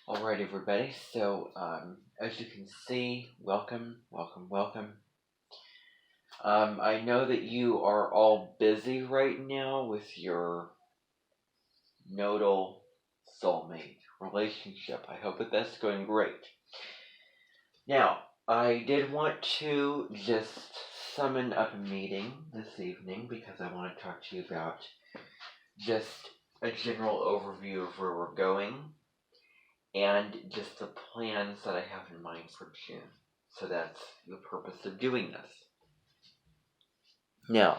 Alright, everybody. So, as you can see, welcome, welcome, welcome. I know that you are all busy right now with your nodal soulmate relationship. I hope that that's going great. Now, I did want to just summon up a meeting this evening because I want to talk to you about just a general overview of where we're going and just the plans that I have in mind for June. So that's the purpose of doing this. Now,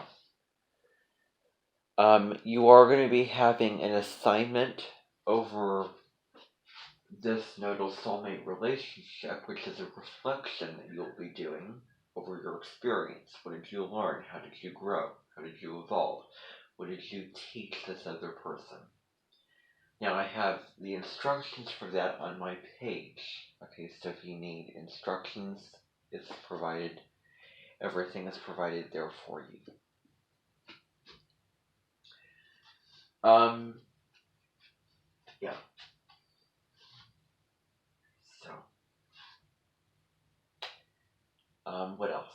you are going to be having an assignment over this nodal soulmate relationship, which is a reflection that you'll be doing over your experience. What did you learn? How did you grow? How did you evolve? What did you teach this other person? Now, I have the instructions for that on my page. Okay, so if you need instructions, it's provided. Everything is provided there for you. Yeah. So, what else?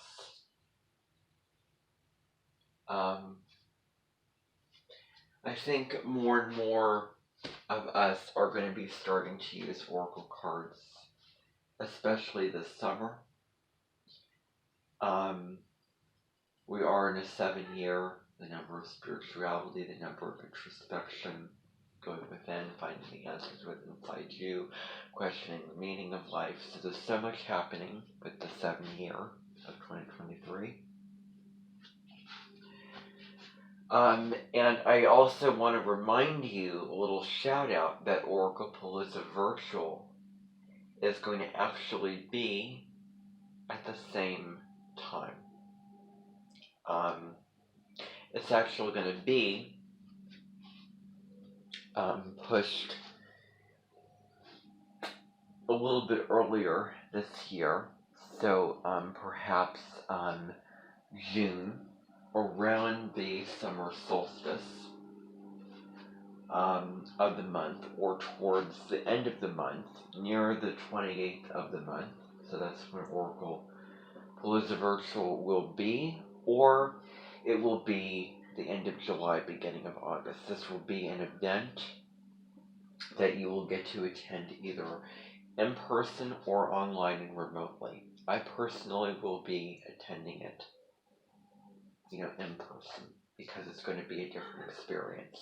I think more and more of us are going to be starting to use oracle cards, especially this summer. We are in a 7-year, the number of spirituality, the number of introspection, going within, finding the answers within inside you, questioning the meaning of life. So there's so much happening with the 7-year of 2023. And I also want to remind you, a little shout out, that Oracle Palooza Virtual is going to actually be at the same time. It's actually going to be pushed a little bit earlier this year, so perhaps June, around the summer solstice of the month, or towards the end of the month, near the 28th of the month. So that's when Oracle Palooza Virtual will be, or it will be the end of July, beginning of August. This will be an event that you will get to attend either in person or online and remotely. I personally will be attending it, in person, because it's going to be a different experience.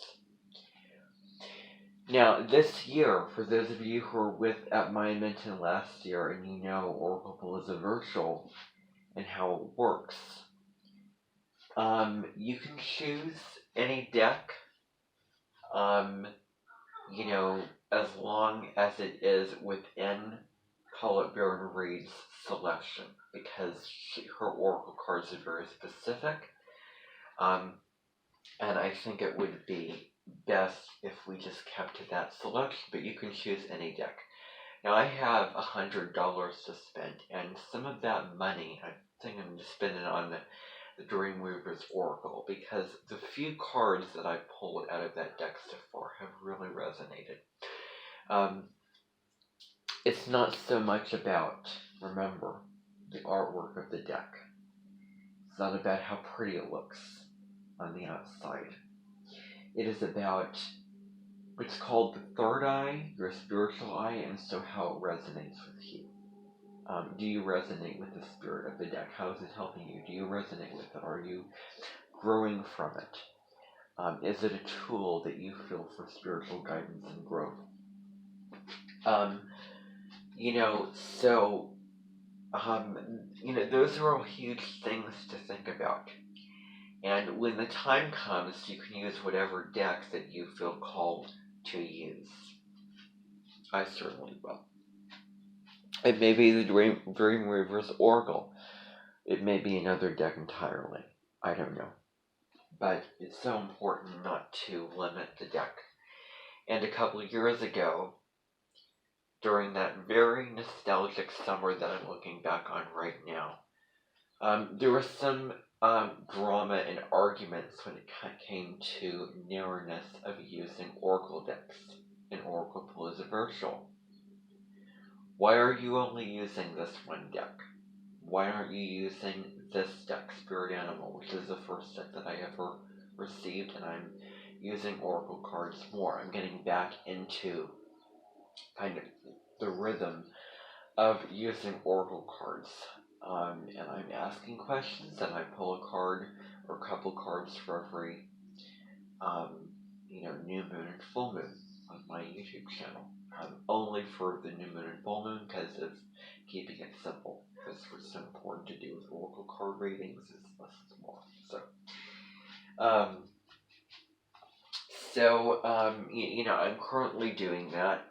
Now, this year, for those of you who were at my Amenten last year and you know Oracle Palooza Virtual and how it works, you can choose any deck, as long as it is within Colette Baron Reed's selection, because her Oracle cards are very specific, and I think it would be best if we just kept to that selection, but you can choose any deck. Now, I have $100 to spend, and some of that money, I think I'm going to spend it on the Dreamweaver's Oracle, because the few cards that I pulled out of that deck so far have really resonated. It's not so much about, remember, the artwork of the deck. It's not about how pretty it looks on the outside. It is about what's called the third eye, your spiritual eye, and so how it resonates with you. Do you resonate with the spirit of the deck? How is it helping you? Do you resonate with it? Are you growing from it? Is it a tool that you feel for spiritual guidance and growth? Those are all huge things to think about. And when the time comes, you can use whatever deck that you feel called to use. I certainly will. It may be the Dreamweaver's Oracle. It may be another deck entirely. I don't know. But it's so important not to limit the deck. And a couple of years ago, during that very nostalgic summer that I'm looking back on right now, there was some drama and arguments when it came to narrowness of using Oracle decks in Oracle Palooza Virtual. Why are you only using this one deck? Why aren't you using this deck, Spirit Animal, which is the first deck that I ever received, and I'm using Oracle cards more. I'm getting back into kind of the rhythm of using Oracle cards. And I'm asking questions, and I pull a card or a couple cards for every, new moon and full moon on my YouTube channel. Only for the new moon and full moon because of keeping it simple. Because what's so important to do with Oracle card readings is less is more. I'm currently doing that.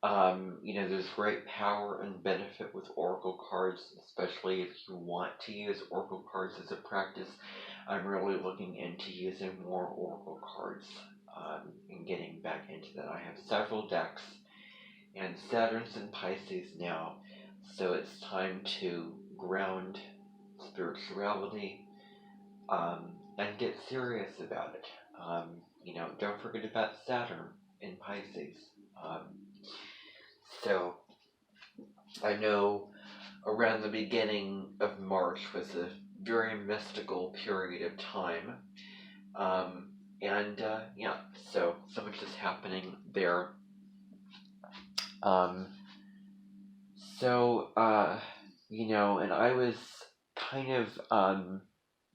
There's great power and benefit with Oracle cards, especially if you want to use Oracle cards as a practice. I'm really looking into using more Oracle cards and getting back into that. I have several decks, and Saturn's in Pisces now, so it's time to ground spirituality and get serious about it. Don't forget about Saturn in Pisces. So I know around the beginning of March was a very mystical period of time. So much is happening there. And I was kind of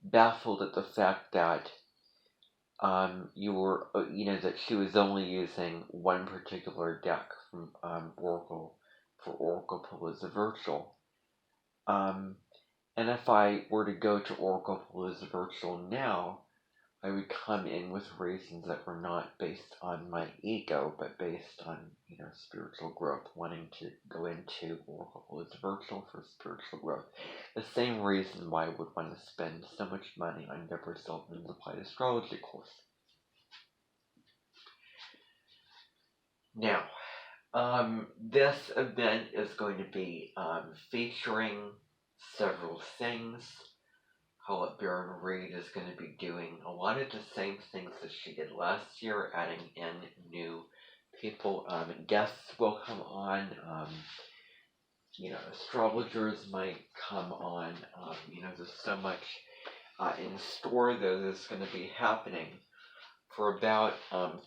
baffled at the fact that that she was only using one particular deck from Oracle for Oracle Palooza Virtual. And if I were to go to Oracle Palooza Virtual now, I would come in with reasons that were not based on my ego, but based on, spiritual growth, wanting to go into Oracle Palooza Virtual for spiritual growth. The same reason why I would want to spend so much money on Deborah Silverman's Applied Astrology course. Now, this event is going to be featuring several things. Colette Baron Reed is going to be doing a lot of the same things that she did last year, adding in new people. Guests will come on. Astrologers might come on. There's so much in store, though, that's going to be happening for about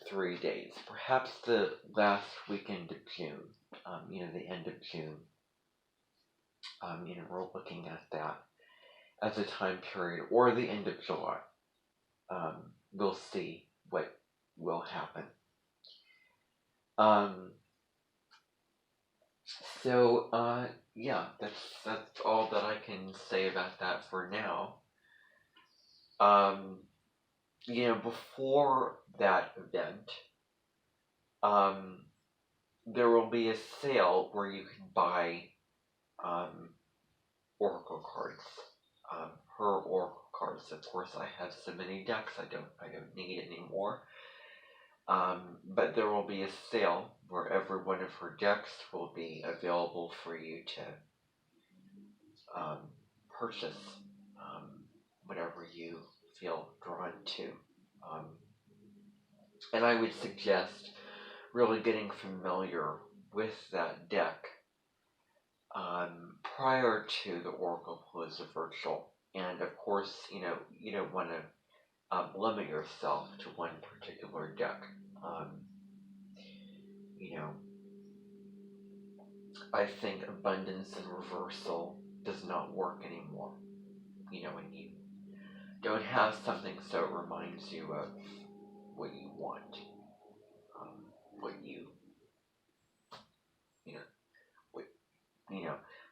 3 days. Perhaps the last weekend of June, the end of June. We're looking at that as a time period, or the end of July. We'll see what will happen. That's all that I can say about that for now. Before that event, there will be a sale where you can buy Oracle cards. Her Oracle cards. Of course, I have so many decks I don't need anymore. But there will be a sale where every one of her decks will be available for you to purchase whatever you feel drawn to. And I would suggest really getting familiar with that deck prior to the Oracle Palooza Virtual. And of course, you don't want to limit yourself to one particular deck. I think abundance and reversal does not work anymore. When you don't have something so it reminds you of what you want,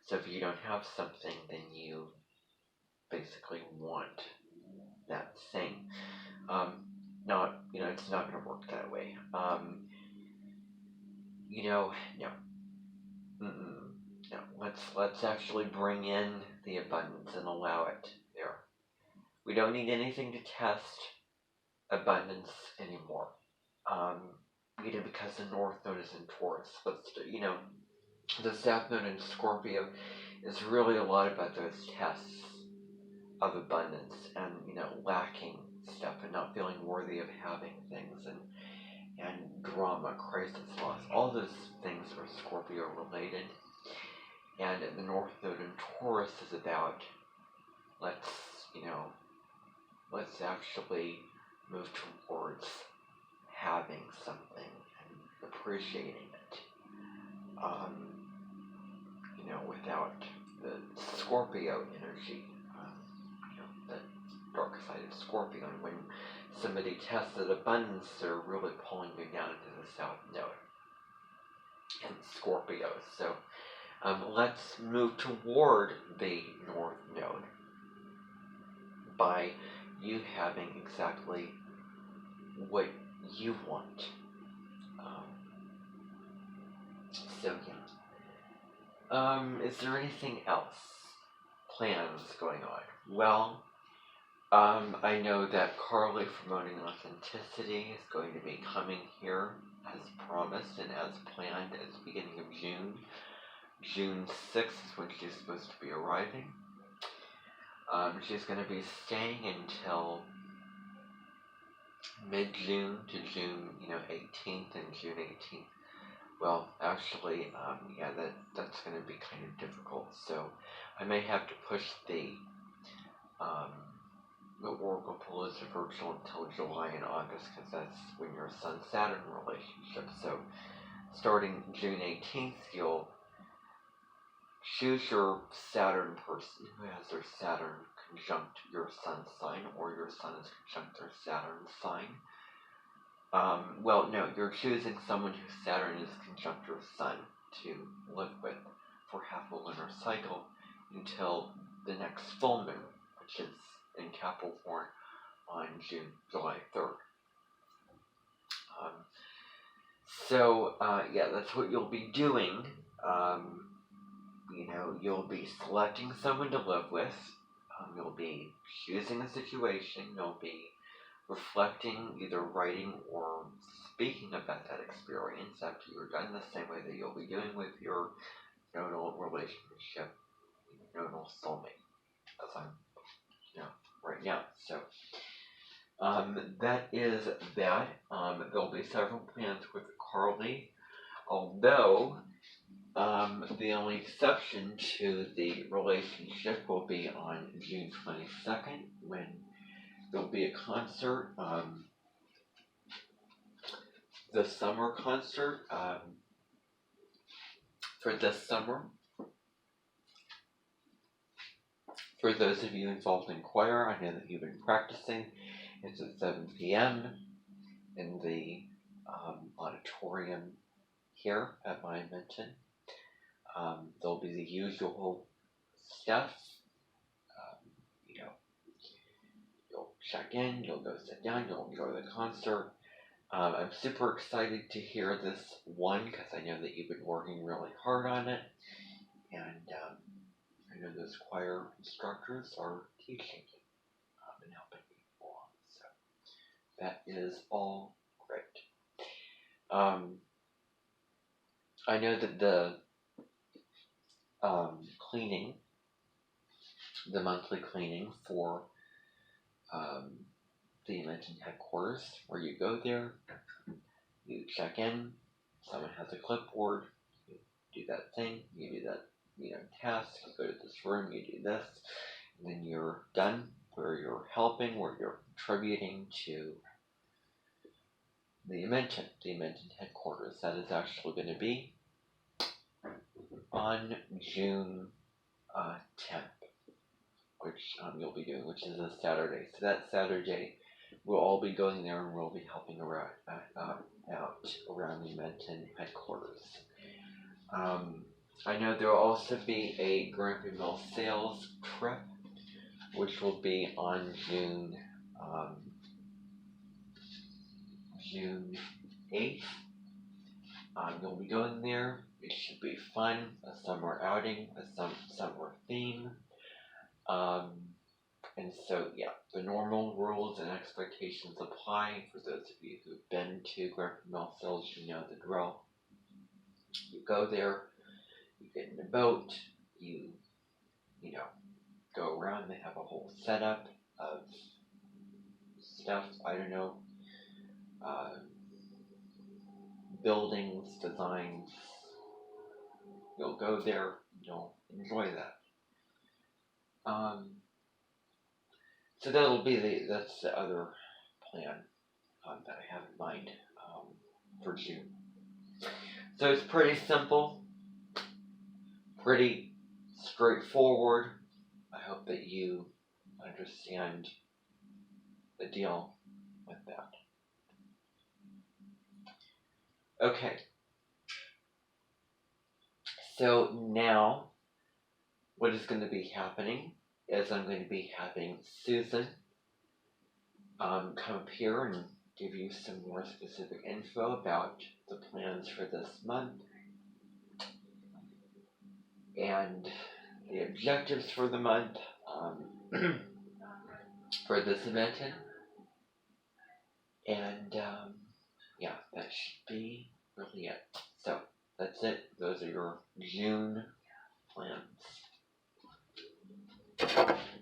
so if you don't have something, then you basically want that thing. It's not going to work that way. No. No. Let's actually bring in the abundance and allow it there. We don't need anything to test abundance anymore. Because the North Node is in Taurus. The South Node in Scorpio is really a lot about those tests of abundance and, lacking stuff and not feeling worthy of having things and drama, crisis, loss. All those things things are Scorpio related. And the North Node in Taurus is about let's, let's actually move towards having something and appreciating it. Without the Scorpio energy, the dark side of Scorpio. And when somebody tests that abundance, they're really pulling you down into the South Node and Scorpio. So let's move toward the North Node by you having exactly what you want. Is there anything else? Plans going on? Well, I know that Carly from Promoting Authenticity is going to be coming here as promised and as planned at the beginning of June. June 6th is when she's supposed to be arriving. She's going to be staying until mid-June to June, 18th and June 18th. Well, actually, that's going to be kind of difficult. So I may have to push the Oracle Palooza virtual until July and August, because that's when your Sun-Saturn relationship. So starting June 18th, you'll choose your Saturn person who has their Saturn conjunct your Sun sign, or your Sun is conjunct their Saturn sign. You're choosing someone whose Saturn is conjunct your Sun to live with for half a lunar cycle until the next full moon, which is in Capricorn on July 3rd. That's what you'll be doing. You'll be selecting someone to live with. You'll be choosing a situation. You'll be reflecting, either writing or speaking about that experience after you're done, the same way that you'll be doing with your nodal relationship, nodal soulmate, as I'm, right now. So, that is that. There'll be several plans with Carly, although the only exception to the relationship will be on June 22nd, when there'll be a concert, the summer concert, for this summer. For those of you involved in choir, I know that you've been practicing. It's at 7 p.m. in the auditorium here at my Amenten. There'll be the usual stuff. You'll check in, you'll go sit down, you'll enjoy the concert. I'm super excited to hear this one, because I know that you've been working really hard on it, and I know those choir instructors are teaching you and helping you along, so that is all great. I know that the cleaning, the monthly cleaning for the Amenten headquarters, where you go there, you check in, someone has a clipboard, you do that thing, you do that, task, you go to this room, you do this, and then you're done, where you're helping, where you're contributing to the Amenten headquarters. That is actually going to be on June 10th, which you'll be doing, which is a Saturday. So that Saturday, we'll all be going there, and we'll be helping out around the Amenten headquarters. I know there will also be a Grumpy Mill sales trip, which will be on June 8th. You'll be going there. It should be fun, a summer outing, a summer theme. And so, the normal rules and expectations apply. For those of you who've been to Grumpy Mill sales, you know the drill. You go there, you get in a boat, you go around. They have a whole setup of stuff, buildings, designs, You'll go there, you'll enjoy that. So that's the other plan that I have in mind for June. So it's pretty simple, pretty straightforward. I hope that you understand the deal with that. Okay. So now, what is going to be happening is I'm going to be having Susan come up here and give you some more specific info about the plans for this month and the objectives for the month for this Amenten. And yeah, that should be really it. So that's it. Those are your June plans.